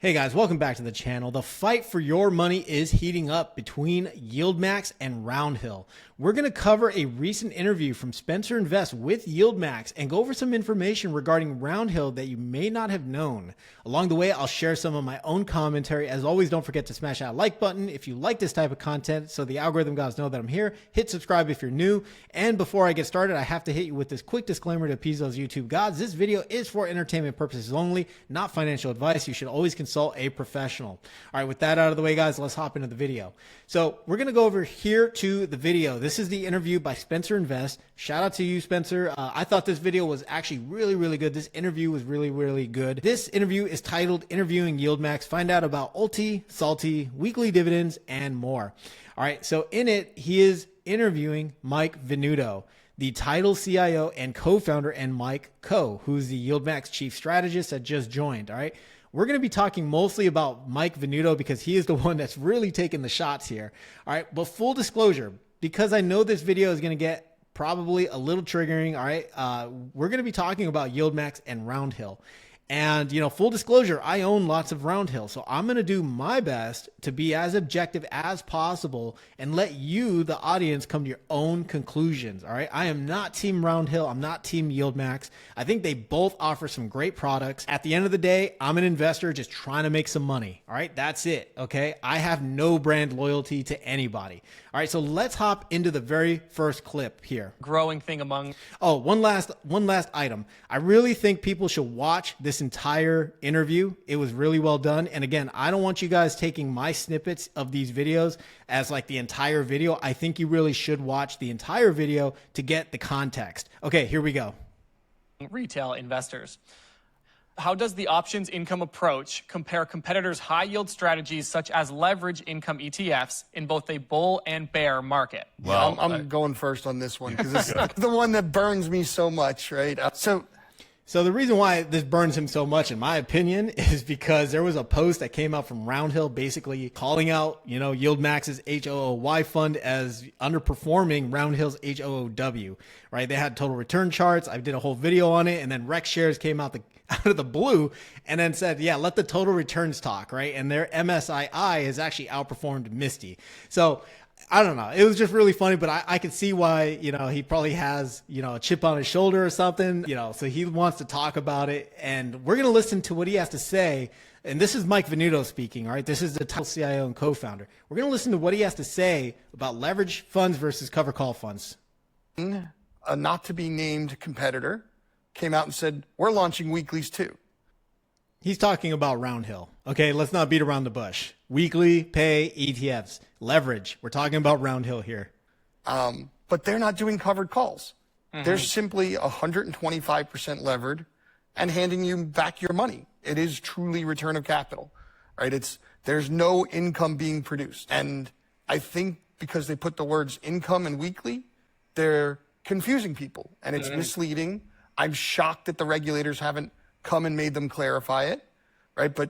Hey guys, welcome back to the channel. The fight for your money is heating up between YieldMax and Roundhill. We're going to cover a recent interview from Spencer Invest with YieldMax and go over some information regarding Roundhill that you may not have known. Along the way, I'll share some of my own commentary. As always, don't forget to smash that like button if you like this type of content so the algorithm guys know that I'm here. Hit subscribe if you're new. And before I get started, I have to hit you with this quick disclaimer to appease those YouTube gods. This video is for entertainment purposes only, not financial advice. You should always consult a professional. All right, with that out of the way, guys, let's hop into the video. So we're going to go over here to the video. This is the interview by Spencer Invest. Shout out to you, Spencer. I thought this video was actually really good. This interview was really good. This interview is titled Interviewing YieldMax. Find out about Ulti, Salty, weekly dividends, and more. All right, so in it, he is interviewing Mike Venuto, the Tidal CIO and co-founder, and Mike Coe, who's the YieldMax chief strategist that just joined. All right. We're going to be talking mostly about Mike Venuto because he is the one that's really taking the shots here. All right. But full disclosure, because I know this video is going to get probably a little triggering. All right. We're going to be talking about YieldMax and Roundhill. And, you know, full disclosure, I own lots of Roundhill. So I'm going to do my best to be as objective as possible and let you, the audience, come to your own conclusions. All right. I am not team Roundhill. I'm not team YieldMax. I think they both offer some great products. At the end of the day, I'm an investor just trying to make some money. All right. That's it. Okay. I have no brand loyalty to anybody. All right. So let's hop into the very first clip here. Growing thing among. Oh, one last item. I really think people should watch this entire interview. It was really well done. And again, I don't want you guys taking my snippets of these videos as like the entire video. I think you really should watch the entire video to get the context. Okay, here we go. Retail investors. How does the options income approach compare competitors' high yield strategies such as leverage income ETFs in both a bull and bear market? Well, I'm going first on this one because it's the one that burns me so much, right? So the reason why this burns him so much, in my opinion, is because there was a post that came out from Roundhill basically calling out, you know, YieldMax's HOOY fund as underperforming Roundhill's HOOW, right? They had total return charts. I did a whole video on it, and then Rex Shares came out of the blue and then said, yeah, let the total returns talk, right? And their MSII has actually outperformed Misty. So I don't know. It was just really funny, but I could see why, you know, he probably has, you know, a chip on his shoulder or something, you know, so he wants to talk about it. And we're going to listen to what he has to say. And this is Mike Venuto speaking, all right? This is the Tidal CIO and co-founder. We're going to listen to what he has to say about leverage funds versus cover call funds. A not to be named competitor came out and said, we're launching weeklies too. He's talking about Roundhill. Okay, let's not beat around the bush. Weekly pay ETFs, leverage. We're talking about Roundhill here. But they're not doing covered calls. They're simply 125% levered and handing you back your money. It is truly return of capital, right? There's no income being produced. And I think because they put the words income and weekly, they're confusing people and it's misleading. I'm shocked that the regulators haven't come and made them clarify it, right? But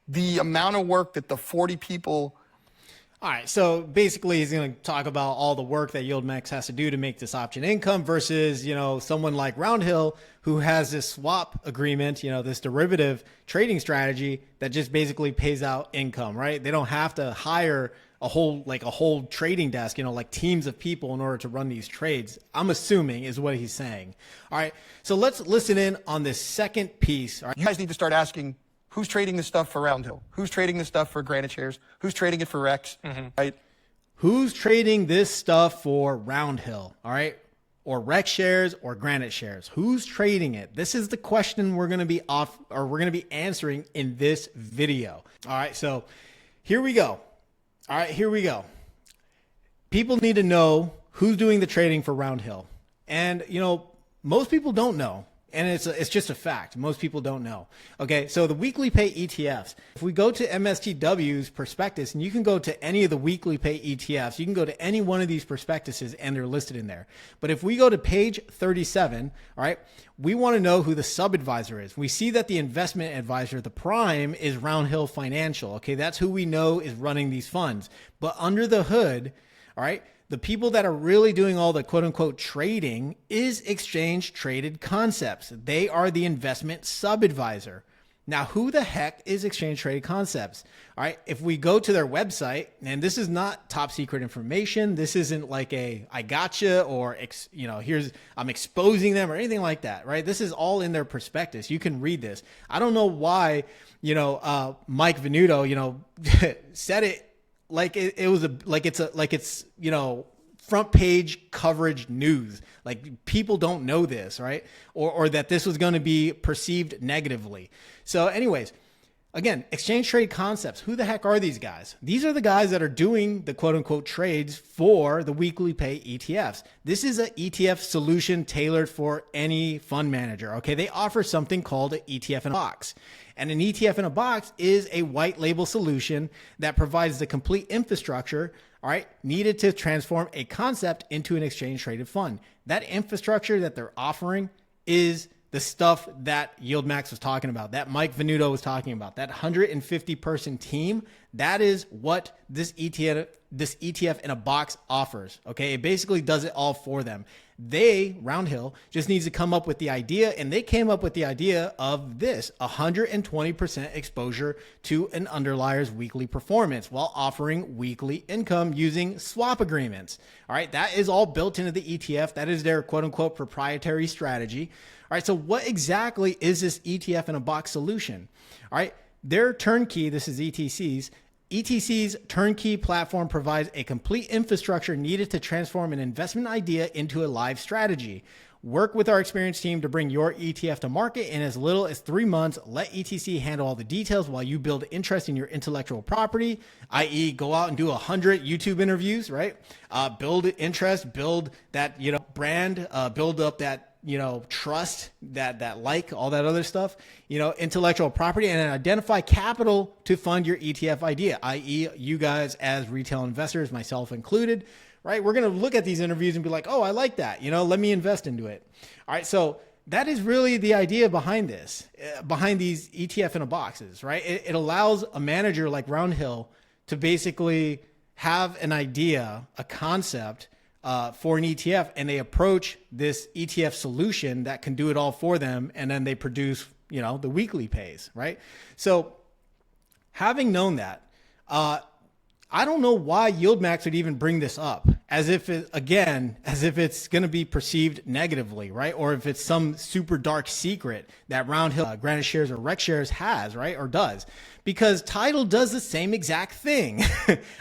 the amount of work that the 40 people... All right, so basically he's going to talk about all the work that YieldMax has to do to make this option income versus, you know, someone like Roundhill who has this swap agreement, you know, this derivative trading strategy that just basically pays out income, right? They don't have to hire a whole trading desk, you know, like teams of people in order to run these trades, I'm assuming is what he's saying. All right, so let's listen in on this second piece. All right. You guys need to start asking, who's trading this stuff for Roundhill? Who's trading this stuff for Granite Shares? Who's trading it for Rex? Right? Who's trading this stuff for Roundhill? All right, or Rex Shares or Granite Shares? Who's trading it? This is the question we're going to be answering in this video. All right, so here we go. All right, here we go. People need to know who's doing the trading for Roundhill. And, you know, most people don't know. And it's just a fact. Most people don't know. Okay, so the weekly pay ETFs. If we go to MSTW's prospectus, and you can go to any of the weekly pay ETFs, you can go to any one of these prospectuses and they're listed in there. But if we go to page 37, all right, we want to know who the sub-advisor is. We see that the investment advisor, the prime, is Roundhill Financial. Okay, that's who we know is running these funds. But under the hood, all right, the people that are really doing all the quote unquote trading is exchange traded concepts. They are the investment sub-advisor. Now, who the heck is Exchange Traded Concepts? All right, if we go to their website, and this is not top secret information, this isn't like a I gotcha or here's I'm exposing them or anything like that, right? This is all in their prospectus. You can read this. I don't know why Mike Venuto said it like it's front page coverage news. Like people don't know this, right? Or that this was going to be perceived negatively. So anyways, again, Exchange Traded Concepts, who the heck are these guys? These are the guys that are doing the quote unquote trades for the weekly pay ETFs. This is an ETF solution tailored for any fund manager. Okay. They offer something called an ETF-in-a-Box. And an ETF-in-a-Box is a white label solution that provides the complete infrastructure, all right, needed to transform a concept into an exchange traded fund. That infrastructure that they're offering is the stuff that YieldMax was talking about, that Mike Venuto was talking about, that 150 person team. That is what this ETF in a box offers. Okay. It basically does it all for them. Roundhill just needs to come up with the idea, and they came up with the idea of this 120% exposure to an underlier's weekly performance while offering weekly income using swap agreements. All right. That is all built into the ETF. That is their quote unquote proprietary strategy. All right. So what exactly is this ETF in a box solution? All right. Their turnkey, this is ETC's turnkey platform provides a complete infrastructure needed to transform an investment idea into a live strategy. Work with our experienced team to bring your ETF to market in as little as 3 months. Let ETC handle all the details while you build interest in your intellectual property, i.e. go out and do 100 YouTube interviews, right? Build interest, build that, brand, build up that, trust, that all that other stuff, intellectual property, and then identify capital to fund your ETF idea, i.e. you guys as retail investors, myself included, right? We're going to look at these interviews and be like, oh, I like that. Let me invest into it. All right. So that is really the idea behind this, behind these ETF in a boxes, right? It allows a manager like Roundhill to basically have an idea, a concept, for an ETF, and they approach this ETF solution that can do it all for them. And then they produce, the weekly pays, right? So having known that, I don't know why YieldMax would even bring this up as if it's going to be perceived negatively, right? Or if it's some super dark secret that Roundhill, Granite Shares or Rec Shares has, right? Or does, because Tidal does the same exact thing.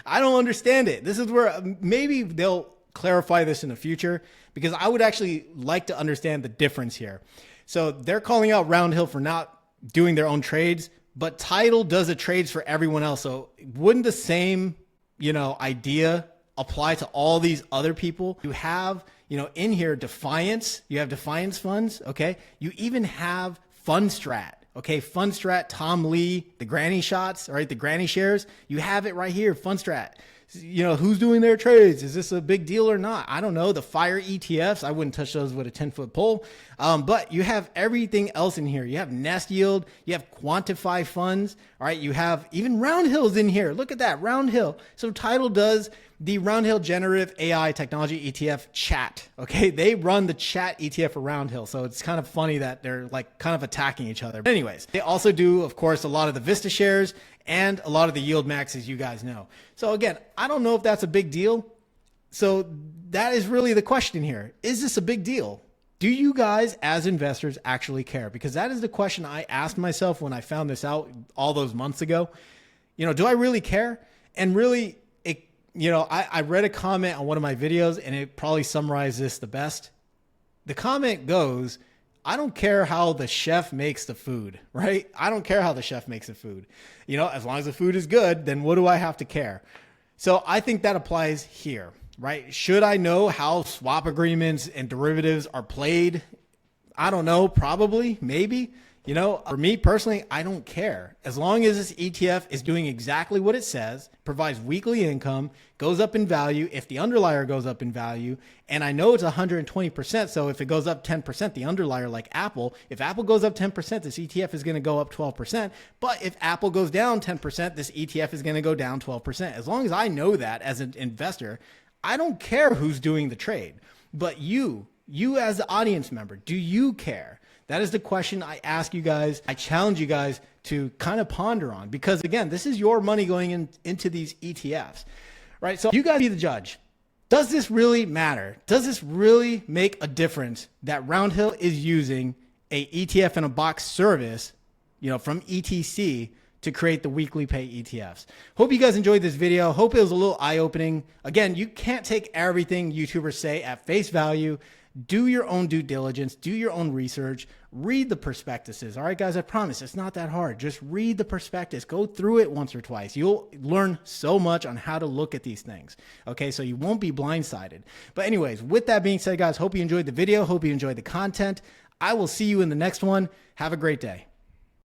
I don't understand it. This is where maybe they'll clarify this in the future, because I would actually like to understand the difference here. So they're calling out Roundhill for not doing their own trades, but Tidal does the trades for everyone else. So wouldn't the same, idea apply to all these other people? You have, in here, Defiance, you have Defiance funds. Okay. You even have Fundstrat. Okay. Fundstrat, Tom Lee, the granny shots, all right. The granny shares, you have it right here. Fundstrat. Who's doing their trades? Is this a big deal or not? I don't know. The fire ETFs, I wouldn't touch those with a 10-foot pole. But you have everything else in here. You have Nest Yield. You have Quantify funds. All right. You have even Roundhill's in here. Look at that. Roundhill. So Tidal does the Roundhill Generative AI Technology ETF chat. Okay. They run the chat ETF for Roundhill. So it's kind of funny that they're like kind of attacking each other. But anyways, they also do, of course, a lot of the Vista shares and a lot of the YieldMax, as you guys know. So again, I don't know if that's a big deal. So that is really the question here. Is this a big deal? Do you guys as investors actually care? Because that is the question I asked myself when I found this out all those months ago. Do I really care? And really, I read a comment on one of my videos, and it probably summarized this the best. The comment goes, I don't care how the chef makes the food, right? I don't care how the chef makes the food. As long as the food is good, then what do I have to care? So I think that applies here, right? Should I know how swap agreements and derivatives are played? I don't know, probably, maybe. For me personally, I don't care. As long as this ETF is doing exactly what it says, provides weekly income, goes up in value if the underlier goes up in value, and I know it's 120%, so if it goes up 10%, the underlier like Apple, if Apple goes up 10%, this ETF is going to go up 12%, but if Apple goes down 10%, this ETF is going to go down 12%. As long as I know that as an investor, I don't care who's doing the trade. But you as the audience member, do you care? That is the question I ask you guys. I challenge you guys to kind of ponder on, because again, this is your money going into these ETFs, right? So you guys be the judge. Does this really matter? Does this really make a difference that Roundhill is using a ETF-in-a-Box service, from ETC to create the weekly pay ETFs? Hope you guys enjoyed this video. Hope it was a little eye-opening. Again, you can't take everything YouTubers say at face value. Do your own due diligence, do your own research, read the prospectuses. All right, guys, I promise it's not that hard. Just read the prospectus, go through it once or twice. You'll learn so much on how to look at these things. Okay, so you won't be blindsided. But anyways, with that being said, guys, hope you enjoyed the video. Hope you enjoyed the content. I will see you in the next one. Have a great day.